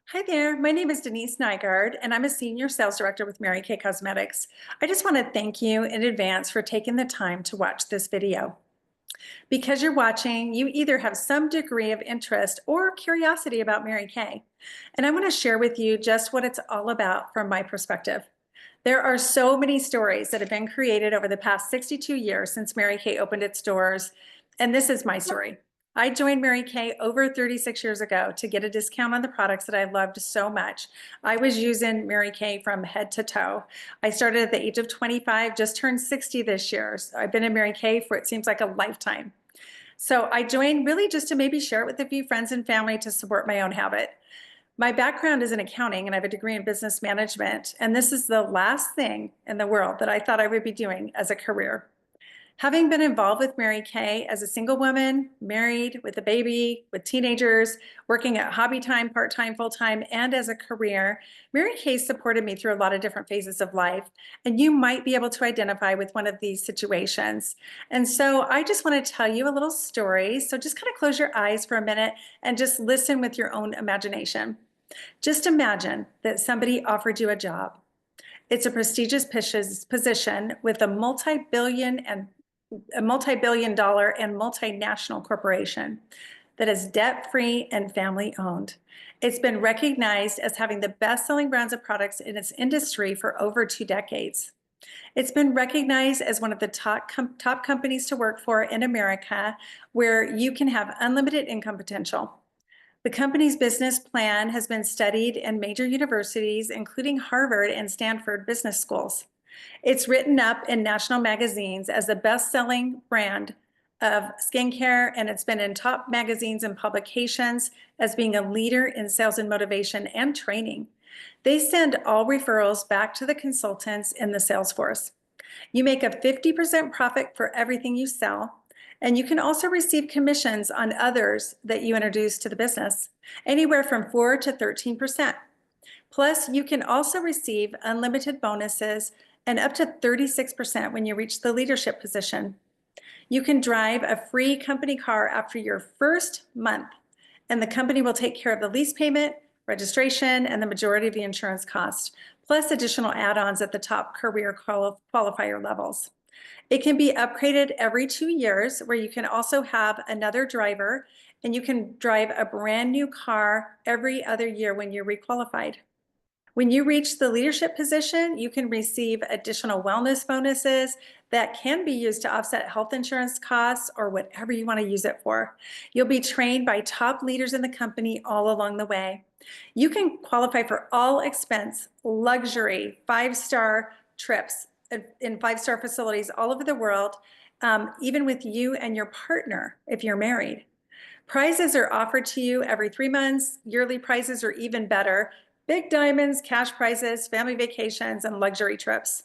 Hi there, my name is Denise Nygard, and I'm a Senior Sales Director with Mary Kay Cosmetics. I just want to thank you in advance for taking the time to watch this video. Because you're watching, you either have some degree of interest or curiosity about Mary Kay. And I want to share with you just what it's all about from my perspective. There are so many stories that have been created over the past 62 years since Mary Kay opened its doors, and this is my story. I joined Mary Kay over 36 years ago to get a discount on the products that I loved so much. I was using Mary Kay from head to toe. I started at the age of 25, just turned 60 this year. So I've been in Mary Kay for it seems like a lifetime. So I joined really just to maybe share it with a few friends and family to support my own habit. My background is in accounting and I have a degree in business management, and this is the last thing in the world that I thought I would be doing as a career. Having been involved with Mary Kay as a single woman, married, with a baby, with teenagers, working at hobby time, part-time, full-time, and as a career, Mary Kay supported me through a lot of different phases of life, and you might be able to identify with one of these situations. And so I just want to tell you a little story. So just kind of close your eyes for a minute and just listen with your own imagination. Just imagine that somebody offered you a job. It's a prestigious position with a multi-billion dollar and multinational corporation that is debt-free and family-owned. It's been recognized as having the best-selling brands of products in its industry for over 2 decades. It's been recognized as one of the top companies to work for in America, where you can have unlimited income potential. The company's business plan has been studied in major universities, including Harvard and Stanford business schools. It's written up in national magazines as the best-selling brand of skincare, and it's been in top magazines and publications as being a leader in sales and motivation and training. They send all referrals back to the consultants in the sales force. You make a 50% profit for everything you sell, and you can also receive commissions on others that you introduce to the business, anywhere from 4 to 13%. Plus, you can also receive unlimited bonuses and up to 36% when you reach the leadership position. You can drive a free company car after your first month, and the company will take care of the lease payment, registration, and the majority of the insurance cost, plus additional add-ons at the top career qualifier levels. It can be upgraded every 2 years, where you can also have another driver, and you can drive a brand new car every other year when you're requalified. When you reach the leadership position, you can receive additional wellness bonuses that can be used to offset health insurance costs or whatever you want to use it for. You'll be trained by top leaders in the company all along the way. You can qualify for all expense, luxury, five-star trips in five-star facilities all over the world, even with you and your partner if you're married. Prizes are offered to you every 3 months. Yearly prizes are even better. Big diamonds, cash prizes, family vacations, and luxury trips.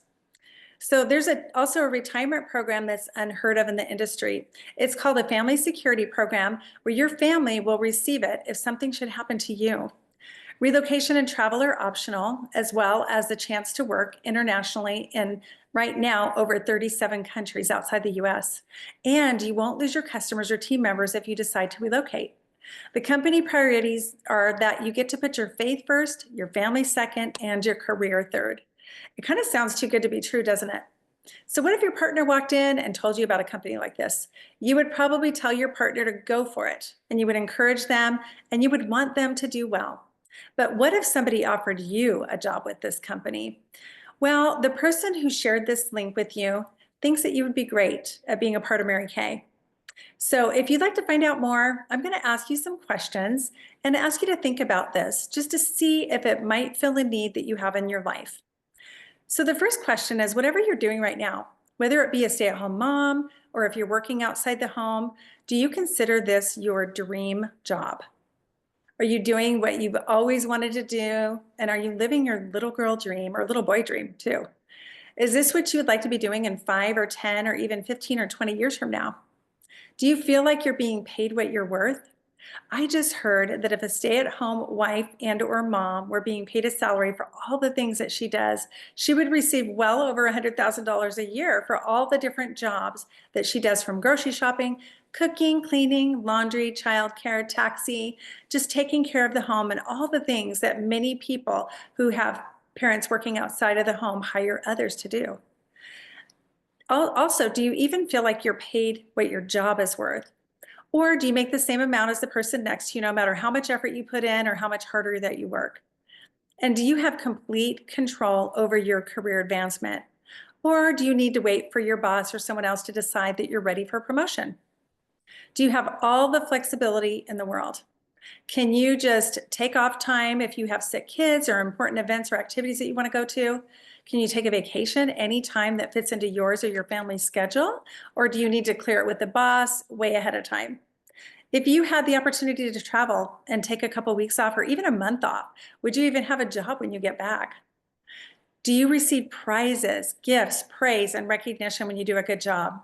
So there's also a retirement program that's unheard of in the industry. It's called a family security program, where your family will receive it if something should happen to you. Relocation and travel are optional, as well as the chance to work internationally in right now over 37 countries outside the US. And you won't lose your customers or team members if you decide to relocate. The company priorities are that you get to put your faith first, your family second, and your career third. It kind of sounds too good to be true, doesn't it? So what if your partner walked in and told you about a company like this? You would probably tell your partner to go for it, and you would encourage them, and you would want them to do well. But what if somebody offered you a job with this company? Well, the person who shared this link with you thinks that you would be great at being a part of Mary Kay. So if you'd like to find out more, I'm going to ask you some questions and ask you to think about this just to see if it might fill a need that you have in your life. So the first question is, whatever you're doing right now, whether it be a stay-at-home mom or if you're working outside the home, do you consider this your dream job? Are you doing what you've always wanted to do? And are you living your little girl dream or little boy dream too? Is this what you would like to be doing in 5 or 10 or even 15 or 20 years from now? Do you feel like you're being paid what you're worth? I just heard that if a stay-at-home wife and or mom were being paid a salary for all the things that she does, she would receive well over $100,000 a year for all the different jobs that she does, from grocery shopping Cooking, cleaning, laundry, childcare, taxi, just taking care of the home and all the things that many people who have parents working outside of the home hire others to do. Also, do you even feel like you're paid what your job is worth? Or do you make the same amount as the person next to you, no matter how much effort you put in or how much harder that you work? And do you have complete control over your career advancement? Or do you need to wait for your boss or someone else to decide that you're ready for a promotion? Do you have all the flexibility in the world? Can you just take off time if you have sick kids or important events or activities that you want to go to? Can you take a vacation anytime that fits into yours or your family's schedule? Or do you need to clear it with the boss way ahead of time? If you had the opportunity to travel and take a couple weeks off or even a month off, would you even have a job when you get back? Do you receive prizes, gifts, praise, and recognition when you do a good job?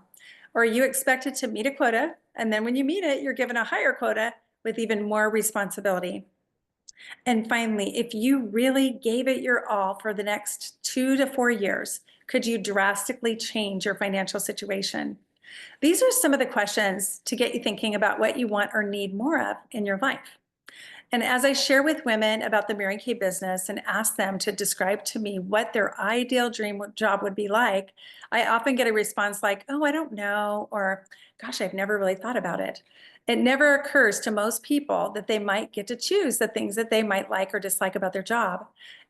Or are you expected to meet a quota, and then when you meet it, you're given a higher quota with even more responsibility? And finally, if you really gave it your all for the next 2 to 4 years, could you drastically change your financial situation? These are some of the questions to get you thinking about what you want or need more of in your life. And as I share with women about the Mary Kay business and ask them to describe to me what their ideal dream job would be like, I often get a response like, oh, I don't know, or gosh, I've never really thought about it. It never occurs to most people that they might get to choose the things that they might like or dislike about their job,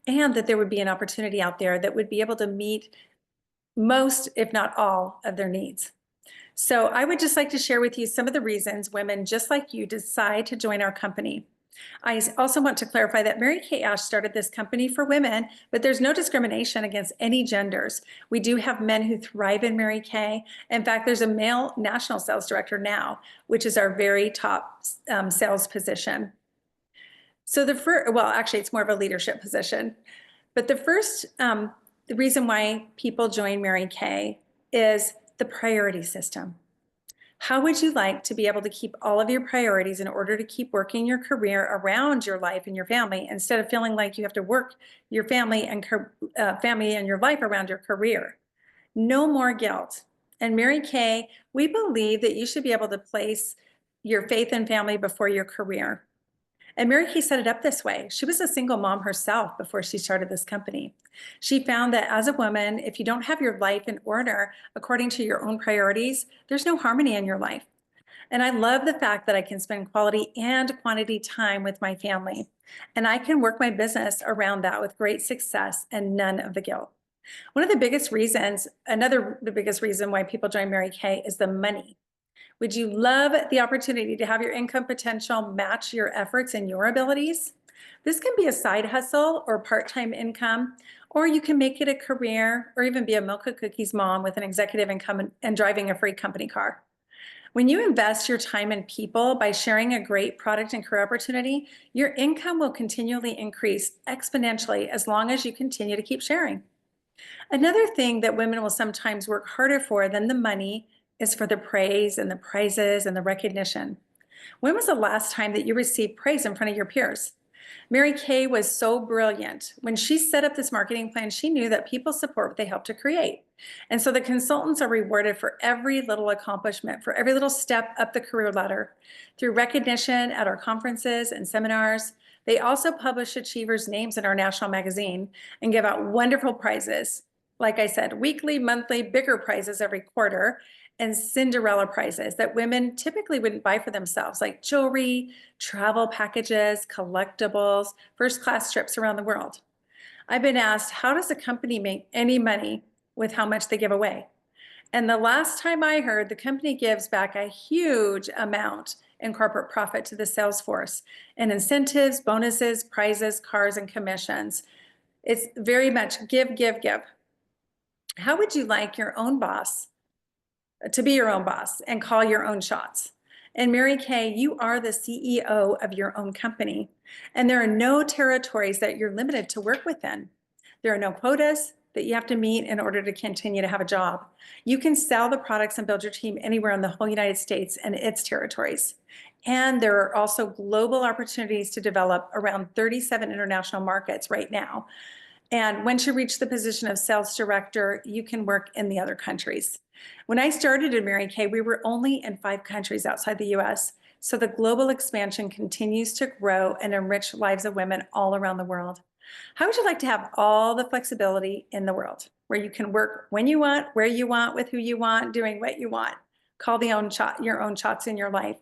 and that there would be an opportunity out there that would be able to meet most, if not all, of their needs. So I would just like to share with you some of the reasons women just like you decide to join our company. I also want to clarify that Mary Kay Ash started this company for women, but there's no discrimination against any genders. We do have men who thrive in Mary Kay. In fact, there's a male national sales director now, which is our very top sales position. So well, actually, it's more of a leadership position. But the reason why people join Mary Kay is the priority system. How would you like to be able to keep all of your priorities in order to keep working your career around your life and your family instead of feeling like you have to work your family and your life around your career? No more guilt. And Mary Kay, we believe that you should be able to place your faith and family before your career. And Mary Kay set it up this way. She was a single mom herself before she started this company. She found that as a woman, if you don't have your life in order according to your own priorities, there's no harmony in your life. And I love the fact that I can spend quality and quantity time with my family. And I can work my business around that with great success and none of the guilt. One of the biggest reasons, the biggest reason why people join Mary Kay is the money. Would you love the opportunity to have your income potential match your efforts and your abilities? This can be a side hustle or part-time income, or you can make it a career or even be a milk of cookies mom with an executive income and driving a free company car. When you invest your time in people by sharing a great product and career opportunity, your income will continually increase exponentially as long as you continue to keep sharing. Another thing that women will sometimes work harder for than the money is for the praise and the prizes and the recognition. When was the last time that you received praise in front of your peers? Mary Kay was so brilliant. When she set up this marketing plan, she knew that people support what they help to create. And so the consultants are rewarded for every little accomplishment, for every little step up the career ladder. Through recognition at our conferences and seminars, they also publish achievers' names in our national magazine and give out wonderful prizes. Like I said, weekly, monthly, bigger prizes every quarter, and Cinderella prizes that women typically wouldn't buy for themselves, like jewelry, travel packages, collectibles, first-class trips around the world. I've been asked, how does a company make any money with how much they give away? And the last time I heard, the company gives back a huge amount in corporate profit to the sales force and incentives, bonuses, prizes, cars, and commissions. It's very much give, give, give. How would you like your own boss to be your own boss and call your own shots? And Mary Kay, you are the CEO of your own company, and there are no territories that you're limited to work within. There are no quotas that you have to meet in order to continue to have a job. You can sell the products and build your team anywhere in the whole United States and its territories. And there are also global opportunities to develop around 37 international markets right now. And once you reach the position of sales director, you can work in the other countries. When I started at Mary Kay, we were only in 5 countries outside the US. So the global expansion continues to grow and enrich lives of women all around the world. How would you like to have all the flexibility in the world, where you can work when you want, where you want, with who you want, doing what you want? Call your own shots in your life.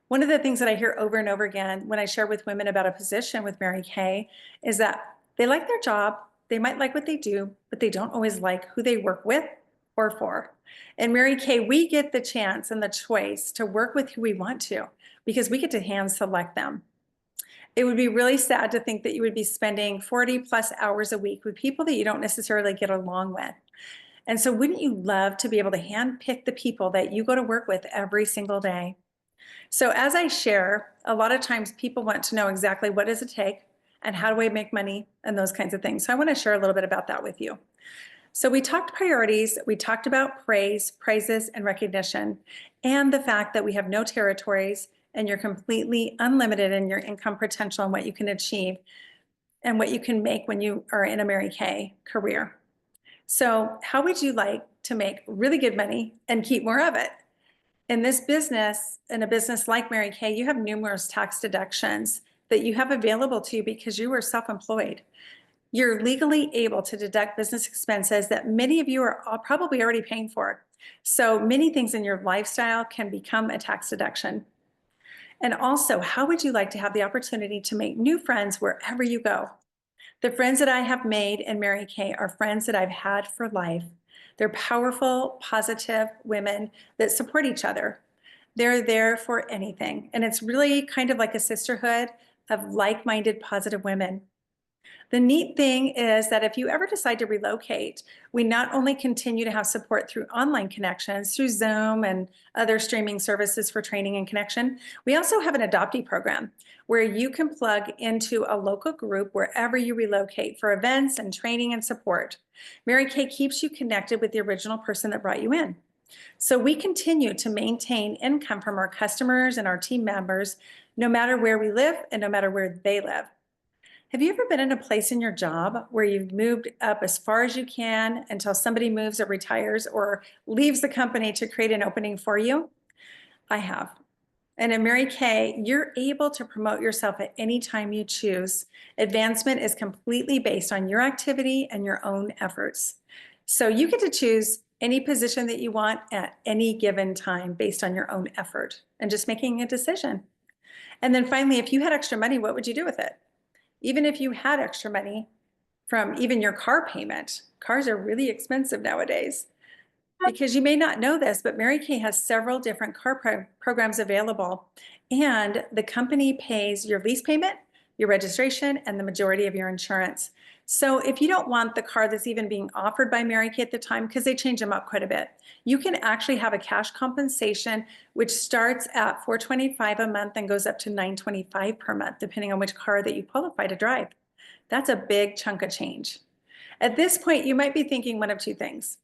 One of the things that I hear over and over again when I share with women about a position with Mary Kay is that they like their job, they might like what they do, but they don't always like who they work with or for. In Mary Kay, we get the chance and the choice to work with who we want to because we get to hand select them. It would be really sad to think that you would be spending 40 plus hours a week with people that you don't necessarily get along with. And so wouldn't you love to be able to hand pick the people that you go to work with every single day? So as I share, a lot of times people want to know exactly what does it take and how do I make money and those kinds of things. So I want to share a little bit about that with you. So we talked priorities, we talked about praises and recognition, and the fact that we have no territories and you're completely unlimited in your income potential and what you can achieve and what you can make when you are in a Mary Kay career. So how would you like to make really good money and keep more of it? In this business, in a business like Mary Kay, you have numerous tax deductions that you have available to you because you are self-employed. You're legally able to deduct business expenses that many of you are probably already paying for. So many things in your lifestyle can become a tax deduction. And also, how would you like to have the opportunity to make new friends wherever you go? The friends that I have made in Mary Kay are friends that I've had for life. They're powerful, positive women that support each other. They're there for anything. And it's really kind of like a sisterhood of like-minded, positive women. The neat thing is that if you ever decide to relocate, we not only continue to have support through online connections, through Zoom and other streaming services for training and connection, we also have an adoptee program where you can plug into a local group wherever you relocate for events and training and support. Mary Kay keeps you connected with the original person that brought you in. So we continue to maintain income from our customers and our team members, no matter where we live and no matter where they live. Have you ever been in a place in your job where you've moved up as far as you can until somebody moves or retires or leaves the company to create an opening for you? I have. And in Mary Kay, you're able to promote yourself at any time you choose. Advancement is completely based on your activity and your own efforts. So you get to choose any position that you want at any given time based on your own effort and just making a decision. And then finally, if you had extra money, what would you do with it? Even if you had extra money from even your car payment, cars are really expensive nowadays. Because you may not know this, but Mary Kay has several different car programs available, and the company pays your lease payment, your registration, and the majority of your insurance. So if you don't want the car that's even being offered by Mary Kay at the time, because they change them up quite a bit, you can actually have a cash compensation, which starts at $425 a month and goes up to $925 per month, depending on which car that you qualify to drive. That's a big chunk of change. At this point, you might be thinking one of two things.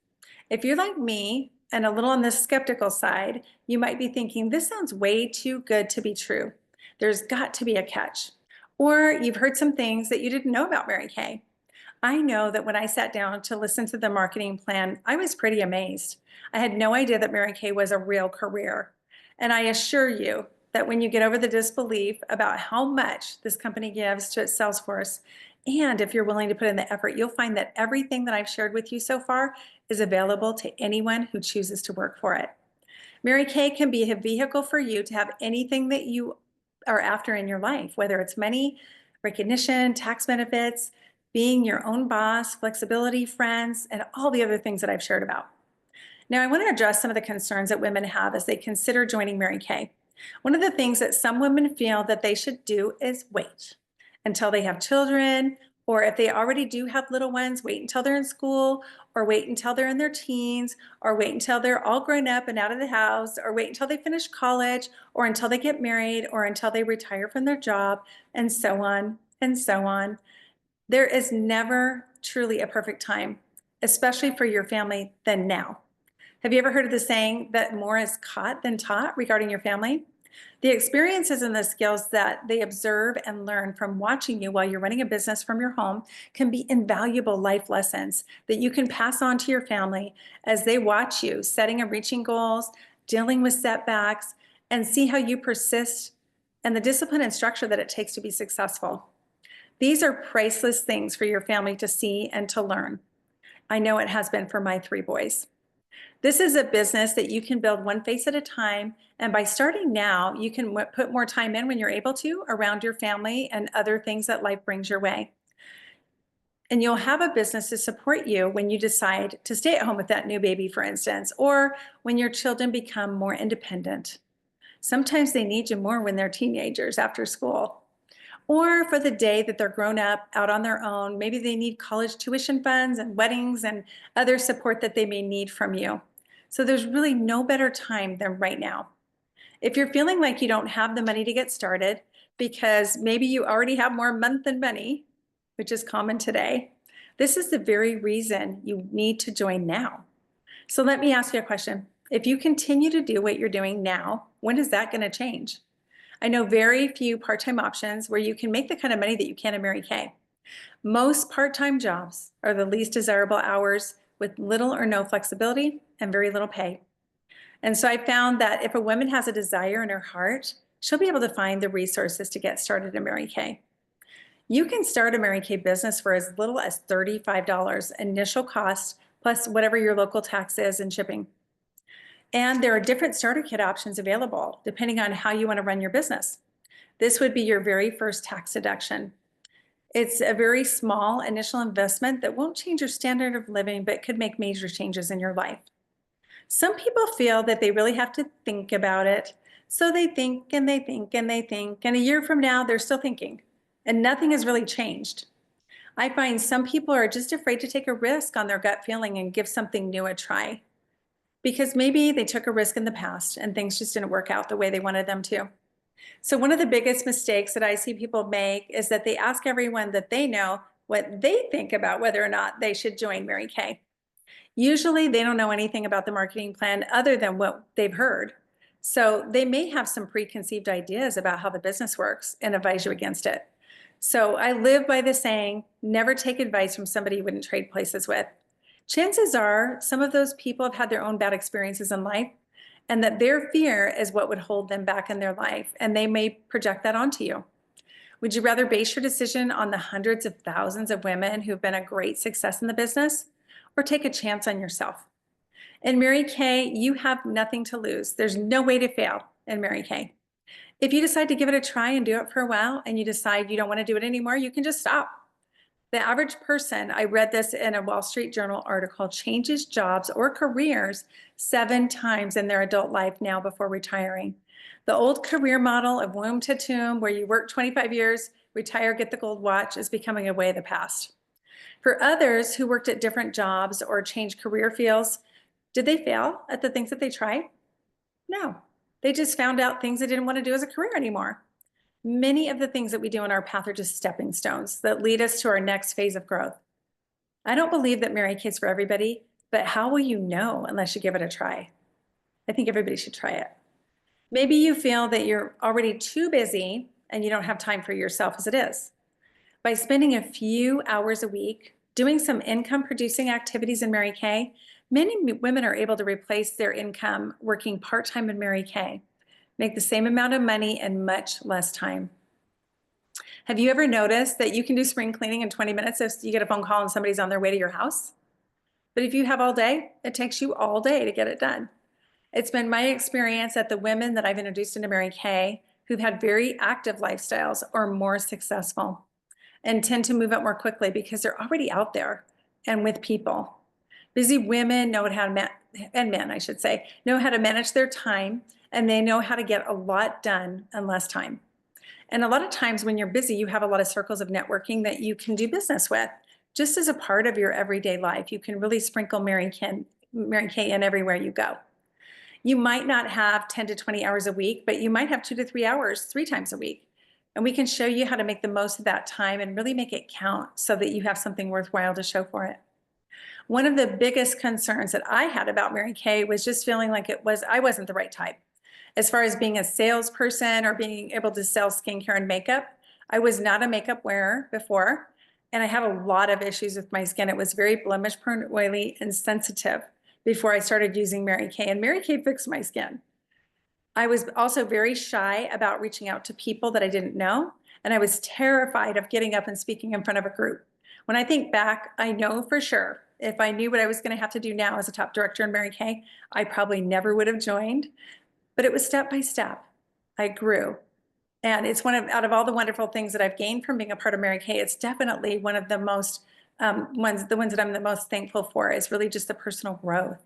If you're like me and a little on the skeptical side, you might be thinking, this sounds way too good to be true. There's got to be a catch. Or you've heard some things that you didn't know about Mary Kay. I know that when I sat down to listen to the marketing plan, I was pretty amazed. I had no idea that Mary Kay was a real career. And I assure you that when you get over the disbelief about how much this company gives to its sales force, and if you're willing to put in the effort, you'll find that everything that I've shared with you so far is available to anyone who chooses to work for it. Mary Kay can be a vehicle for you to have anything that you are after in your life, whether it's money, recognition, tax benefits, being your own boss, flexibility, friends, and all the other things that I've shared about. Now, I want to address some of the concerns that women have as they consider joining Mary Kay. One of the things that some women feel that they should do is wait until they have children, or if they already do have little ones, wait until they're in school, or wait until they're in their teens, or wait until they're all grown up and out of the house, or wait until they finish college, or until they get married, or until they retire from their job, and so on and so on. There is never truly a perfect time, especially for your family, than now. Have you ever heard of the saying that more is caught than taught regarding your family? The experiences and the skills that they observe and learn from watching you while you're running a business from your home can be invaluable life lessons that you can pass on to your family as they watch you setting and reaching goals, dealing with setbacks, and see how you persist and the discipline and structure that it takes to be successful. These are priceless things for your family to see and to learn. I know it has been for my three boys. This is a business that you can build one face at a time. And by starting now, you can put more time in when you're able to around your family and other things that life brings your way. And you'll have a business to support you when you decide to stay at home with that new baby, for instance, or when your children become more independent. Sometimes they need you more when they're teenagers after school, or for the day that they're grown up out on their own. Maybe they need college tuition funds and weddings and other support that they may need from you. So there's really no better time than right now. If you're feeling like you don't have the money to get started because maybe you already have more month than money, which is common today, this is the very reason you need to join now. So let me ask you a question. If you continue to do what you're doing now, when is that going to change? I know very few part-time options where you can make the kind of money that you can in Mary Kay. Most part-time jobs are the least desirable hours with little or no flexibility and very little pay. And so I found that if a woman has a desire in her heart, she'll be able to find the resources to get started in Mary Kay. You can start a Mary Kay business for as little as $35 initial cost, plus whatever your local tax is and shipping. And there are different starter kit options available depending on how you want to run your business. This would be your very first tax deduction. It's a very small initial investment that won't change your standard of living, but could make major changes in your life. Some people feel that they really have to think about it. So they think and they think and they think, and a year from now, they're still thinking, and nothing has really changed. I find some people are just afraid to take a risk on their gut feeling and give something new a try, because maybe they took a risk in the past and things just didn't work out the way they wanted them to. So one of the biggest mistakes that I see people make is that they ask everyone that they know what they think about whether or not they should join Mary Kay. Usually they don't know anything about the marketing plan other than what they've heard. So they may have some preconceived ideas about how the business works and advise you against it. So I live by the saying, never take advice from somebody you wouldn't trade places with. Chances are some of those people have had their own bad experiences in life, and that their fear is what would hold them back in their life, and they may project that onto you. Would you rather base your decision on the hundreds of thousands of women who've been a great success in the business, or take a chance on yourself? In Mary Kay, you have nothing to lose. There's no way to fail in Mary Kay. If you decide to give it a try and do it for a while and you decide you don't want to do it anymore, you can just stop. The average person, I read this in a Wall Street Journal article, changes jobs or careers 7 times in their adult life now before retiring. The old career model of womb to tomb, where you work 25 years, retire, get the gold watch, is becoming a way of the past. For others who worked at different jobs or changed career fields, did they fail at the things that they tried? No. They just found out things they didn't want to do as a career anymore. Many of the things that we do in our path are just stepping stones that lead us to our next phase of growth. I don't believe that Mary Kay's for everybody, but how will you know unless you give it a try? I think everybody should try it. Maybe you feel that you're already too busy and you don't have time for yourself as it is. By spending a few hours a week doing some income producing activities in Mary Kay, many women are able to replace their income working part-time in Mary Kay, make the same amount of money in much less time. Have you ever noticed that you can do spring cleaning in 20 minutes if you get a phone call and somebody's on their way to your house? But if you have all day, it takes you all day to get it done. It's been my experience that the women that I've introduced into Mary Kay who've had very active lifestyles are more successful and tend to move up more quickly because they're already out there and with people. Busy women know how to and men, I should say, know how to manage their time, and they know how to get a lot done in less time. And a lot of times when you're busy, you have a lot of circles of networking that you can do business with. Just as a part of your everyday life, you can really sprinkle Mary Kay in everywhere you go. You might not have 10 to 20 hours a week, but you might have 2 to 3 hours 3 times a week. And we can show you how to make the most of that time and really make it count so that you have something worthwhile to show for it. One of the biggest concerns that I had about Mary Kay was just feeling like I wasn't the right type. As far as being a salesperson or being able to sell skincare and makeup, I was not a makeup wearer before, and I had a lot of issues with my skin. It was very blemish prone, oily, and sensitive before I started using Mary Kay, and Mary Kay fixed my skin. I was also very shy about reaching out to people that I didn't know, and I was terrified of getting up and speaking in front of a group. When I think back, I know for sure if I knew what I was going to have to do now as a top director in Mary Kay, I probably never would have joined, but it was step by step. I grew. And it's out of all the wonderful things that I've gained from being a part of Mary Kay, it's definitely one of the ones that I'm the most thankful for is really just the personal growth.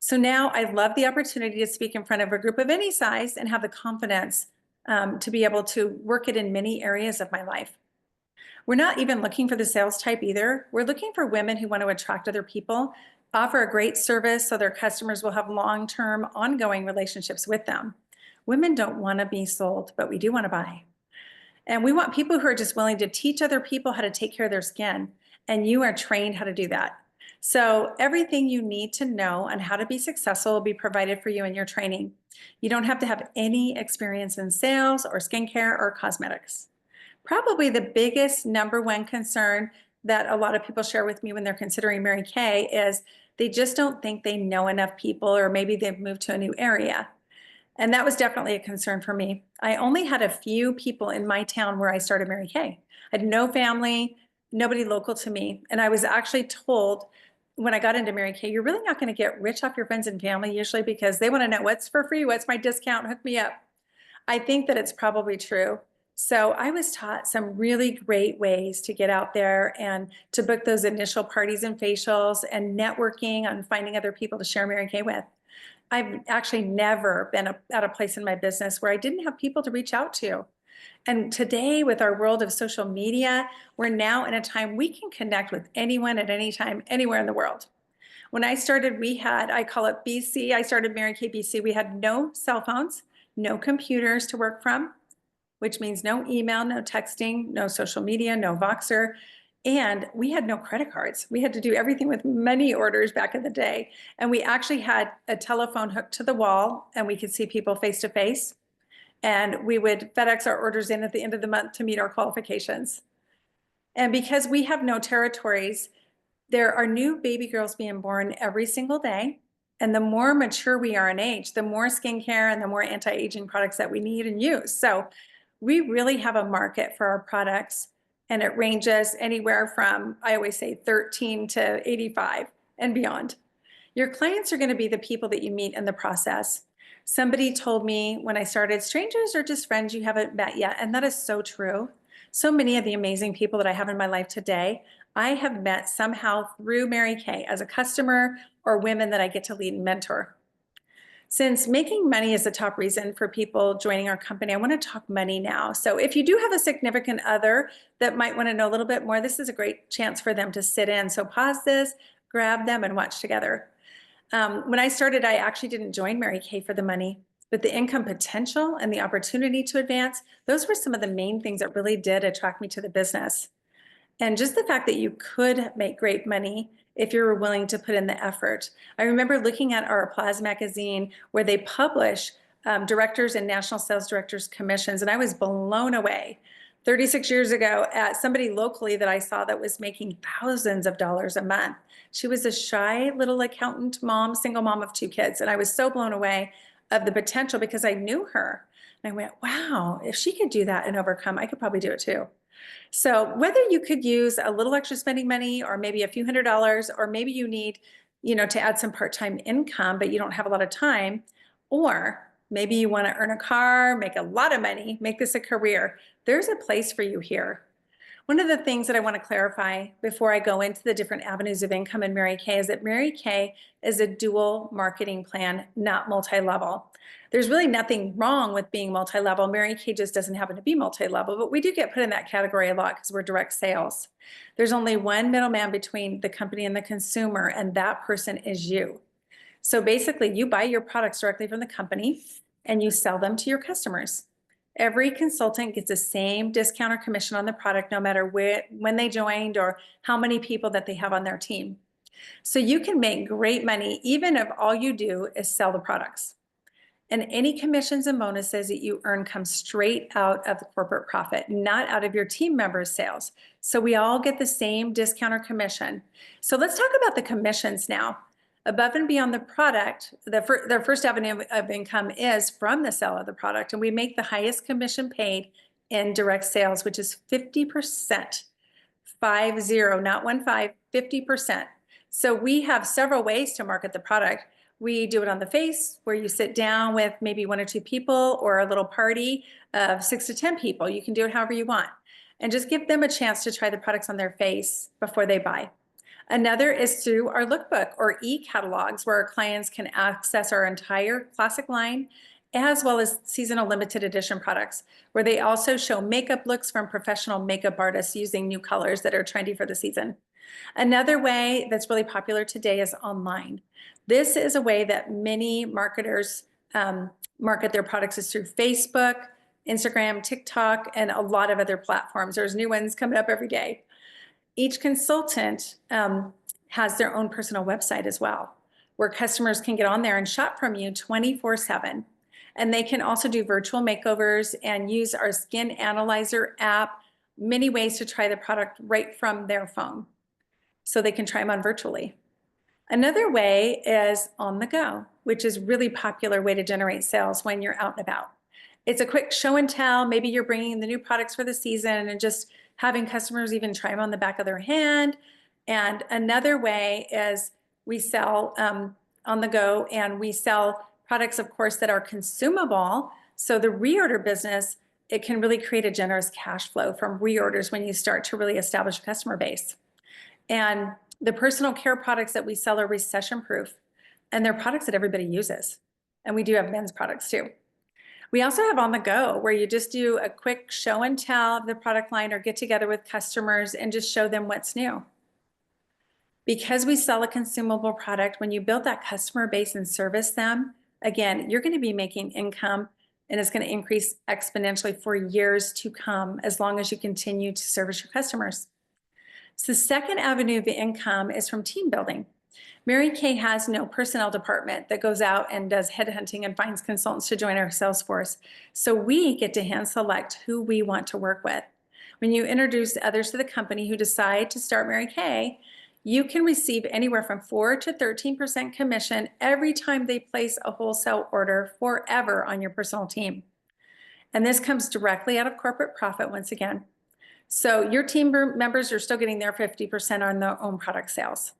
So now I love the opportunity to speak in front of a group of any size and have the confidence to be able to work it in many areas of my life. We're not even looking for the sales type either. We're looking for women who want to attract other people, offer a great service so their customers will have long-term ongoing relationships with them. Women don't want to be sold, but we do want to buy. And we want people who are just willing to teach other people how to take care of their skin. And you are trained how to do that. So everything you need to know on how to be successful will be provided for you in your training. You don't have to have any experience in sales or skincare or cosmetics. Probably the biggest number one concern that a lot of people share with me when they're considering Mary Kay is they just don't think they know enough people, or maybe they've moved to a new area. And that was definitely a concern for me. I only had a few people in my town where I started Mary Kay. I had no family, nobody local to me. And I was actually told when I got into Mary Kay, you're really not going to get rich off your friends and family usually because they want to know what's for free, what's my discount, hook me up. I think that it's probably true. So I was taught some really great ways to get out there and to book those initial parties and facials and networking on finding other people to share Mary Kay with. I've actually never been at a place in my business where I didn't have people to reach out to. And today, with our world of social media, we're now in a time we can connect with anyone at any time, anywhere in the world. When I started, I call it BC, I started Mary Kay BC. We had no cell phones, no computers to work from, which means no email, no texting, no social media, no Voxer. And we had no credit cards. We had to do everything with money orders back in the day. And we actually had a telephone hooked to the wall and we could see people face to face. And we would FedEx our orders in at the end of the month to meet our qualifications. And because we have no territories, there are new baby girls being born every single day. And the more mature we are in age, the more skincare and the more anti-aging products that we need and use. So we really have a market for our products, and it ranges anywhere from, I always say, 13 to 85 and beyond. Your clients are going to be the people that you meet in the process. Somebody told me when I started, strangers are just friends you haven't met yet, and that is so true. So many of the amazing people that I have in my life today, I have met somehow through Mary Kay as a customer or women that I get to lead and mentor. Since making money is the top reason for people joining our company, I want to talk money now. So if you do have a significant other that might want to know a little bit more, this is a great chance for them to sit in. So pause this, grab them, and watch together. When I started, I actually didn't join Mary Kay for the money, but the income potential and the opportunity to advance, those were some of the main things that really did attract me to the business. And just the fact that you could make great money if you were willing to put in the effort. I remember looking at our Applause magazine where they publish directors and national sales directors commissions, and I was blown away 36 years ago at somebody locally that I saw that was making thousands of dollars a month. She was a shy little accountant mom, single mom of 2 kids, and I was so blown away of the potential because I knew her. And I went, wow, if she could do that and overcome, I could probably do it too. So whether you could use a little extra spending money or maybe a few $100s, or maybe you need, to add some part-time income, but you don't have a lot of time, or maybe you want to earn a car, make a lot of money, make this a career, there's a place for you here. One of the things that I want to clarify before I go into the different avenues of income in Mary Kay is that Mary Kay is a dual marketing plan, not multi-level. There's really nothing wrong with being multi-level. Mary Kay just doesn't happen to be multi-level, but we do get put in that category a lot because we're direct sales. There's only one middleman between the company and the consumer, and that person is you. So basically, you buy your products directly from the company and you sell them to your customers. Every consultant gets the same discount or commission on the product, no matter when they joined or how many people that they have on their team. So you can make great money even if all you do is sell the products. And any commissions and bonuses that you earn come straight out of the corporate profit, not out of your team members' sales. So we all get the same discount or commission. So let's talk about the commissions now. Above and beyond the product, the first avenue of income is from the sale of the product, and we make the highest commission paid in direct sales, which is 50%. 50, not 15, 50%. So we have several ways to market the product. We do it on the face, where you sit down with maybe 1 or 2 people, or a little party of 6 to 10 people. You can do it however you want, and just give them a chance to try the products on their face before they buy. Another is through our lookbook or e-catalogs, where our clients can access our entire classic line, as well as seasonal limited edition products, where they also show makeup looks from professional makeup artists using new colors that are trendy for the season. Another way that's really popular today is online. This is a way that many marketers market their products, is through Facebook, Instagram, TikTok, and a lot of other platforms. There's new ones coming up every day. Each consultant has their own personal website as well, where customers can get on there and shop from you 24/7. And they can also do virtual makeovers and use our skin analyzer app, many ways to try the product right from their phone, so they can try them on virtually. Another way is on the go, which is really popular way to generate sales when you're out and about. It's a quick show and tell. Maybe you're bringing the new products for the season and just having customers even try them on the back of their hand. And another way is we sell on the go, and we sell products, of course, that are consumable. So the reorder business, it can really create a generous cash flow from reorders when you start to really establish a customer base. And the personal care products that we sell are recession proof, and they're products that everybody uses. And we do have men's products too. We also have on the go, where you just do a quick show and tell of the product line, or get together with customers and just show them what's new. Because we sell a consumable product, when you build that customer base and service them, again, you're going to be making income, and it's going to increase exponentially for years to come, as long as you continue to service your customers. So the second avenue of income is from team building. Mary Kay has no personnel department that goes out and does headhunting and finds consultants to join our sales force. So we get to hand select who we want to work with. When you introduce others to the company who decide to start Mary Kay, you can receive anywhere from 4 to 13% commission every time they place a wholesale order forever on your personal team. And this comes directly out of corporate profit once again. So your team members are still getting their 50% on their own product sales.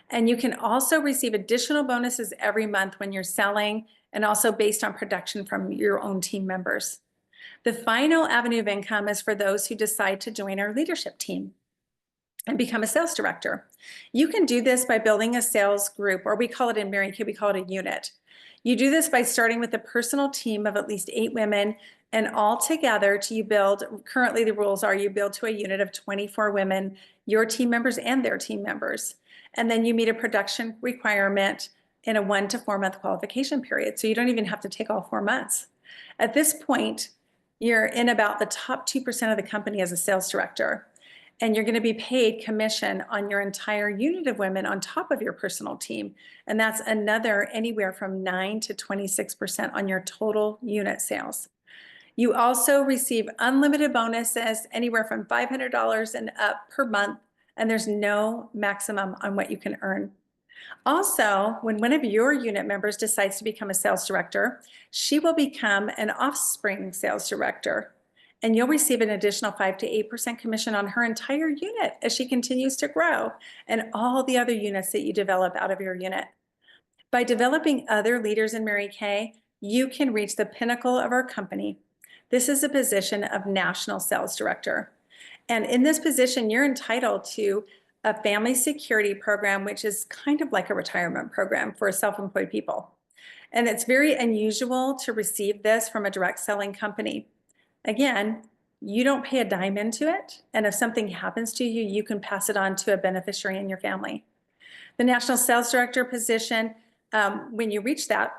And you can also receive additional bonuses every month when you're selling, and also based on production from your own team members. The final avenue of income is for those who decide to join our leadership team and become a sales director. You can do this by building a sales group, or we call it in Mary Kay, we call it a unit. You do this by starting with a personal team of at least 8 women, and all together you build, currently the rules are you build to a unit of 24 women, your team members and their team members. And then you meet a production requirement in a 1 to 4 month qualification period. So you don't even have to take all 4 months. At this point, you're in about the top 2% of the company as a sales director. And you're going to be paid commission on your entire unit of women on top of your personal team. And that's another anywhere from 9 to 26% on your total unit sales. You also receive unlimited bonuses anywhere from $500 and up per month, and there's no maximum on what you can earn. Also, when one of your unit members decides to become a sales director, she will become an offspring sales director, and you'll receive an additional 5 to 8% commission on her entire unit as she continues to grow, and all the other units that you develop out of your unit. By developing other leaders in Mary Kay, you can reach the pinnacle of our company. This is a position of national sales director. And in this position, you're entitled to a family security program, which is kind of like a retirement program for self-employed people. And it's very unusual to receive this from a direct selling company. Again, you don't pay a dime into it, and if something happens to you, you can pass it on to a beneficiary in your family. The national sales director position, when you reach that,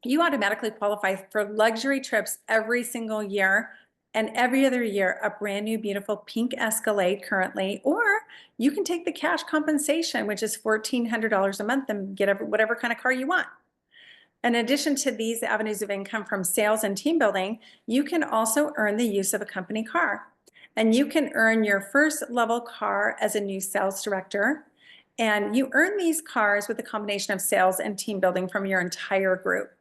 you automatically qualify for luxury trips every single year, and every other year a brand new beautiful pink Escalade currently, or you can take the cash compensation, which is $1,400 a month, and get whatever kind of car you want. In addition to these avenues of income from sales and team building, you can also earn the use of a company car. And you can earn your first level car as a new sales director. And you earn these cars with a combination of sales and team building from your entire group.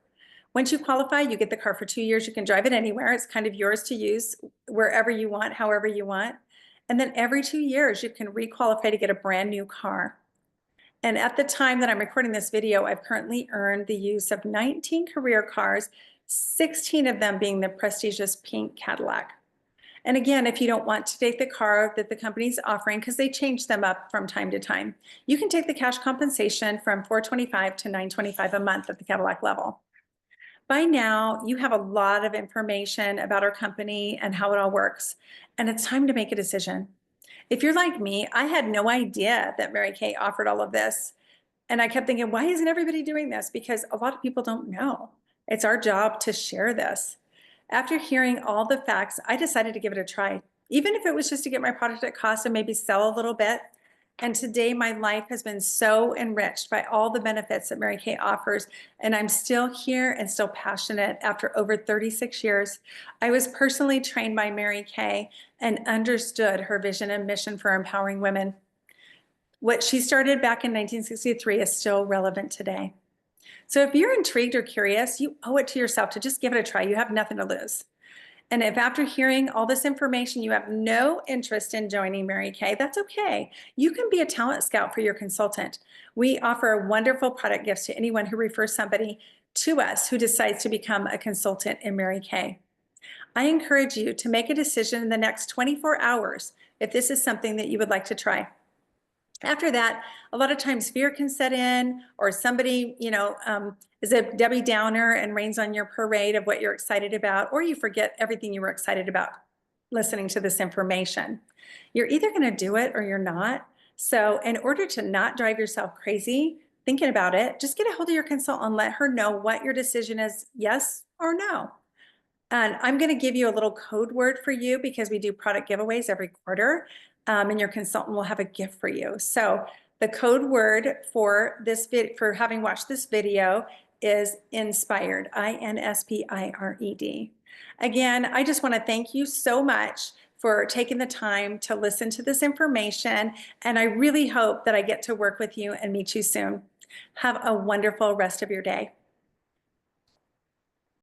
Once you qualify, you get the car for 2 years. You can drive it anywhere. It's kind of yours to use wherever you want, however you want. And then every 2 years, you can requalify to get a brand new car. And at the time that I'm recording this video, I've currently earned the use of 19 career cars, 16 of them being the prestigious pink Cadillac. And again, if you don't want to take the car that the company's offering, because they change them up from time to time, you can take the cash compensation from $425 to $925 a month at the Cadillac level. By now, you have a lot of information about our company and how it all works, and it's time to make a decision. If you're like me, I had no idea that Mary Kay offered all of this. And I kept thinking, why isn't everybody doing this? Because a lot of people don't know. It's our job to share this. After hearing all the facts, I decided to give it a try, even if it was just to get my product at cost and maybe sell a little bit. And today my life has been so enriched by all the benefits that Mary Kay offers. And I'm still here and still passionate after over 36 years. I was personally trained by Mary Kay and understood her vision and mission for empowering women. What she started back in 1963 is still relevant today. So if you're intrigued or curious, you owe it to yourself to just give it a try. You have nothing to lose. And if after hearing all this information, you have no interest in joining Mary Kay, that's okay. You can be a talent scout for your consultant. We offer wonderful product gifts to anyone who refers somebody to us who decides to become a consultant in Mary Kay. I encourage you to make a decision in the next 24 hours if this is something that you would like to try. After that, a lot of times fear can set in, or somebody, is a Debbie Downer and rains on your parade of what you're excited about, or you forget everything you were excited about listening to this information. You're either going to do it or you're not. So in order to not drive yourself crazy thinking about it, just get a hold of your consultant and let her know what your decision is, yes or no. And I'm going to give you a little code word for you because we do product giveaways every quarter, and your consultant will have a gift for you. So the code word for this for having watched this video is inspired, INSPIRED. Again, I just want to thank you so much for taking the time to listen to this information, and I really hope that I get to work with you and meet you soon. Have a wonderful rest of your day.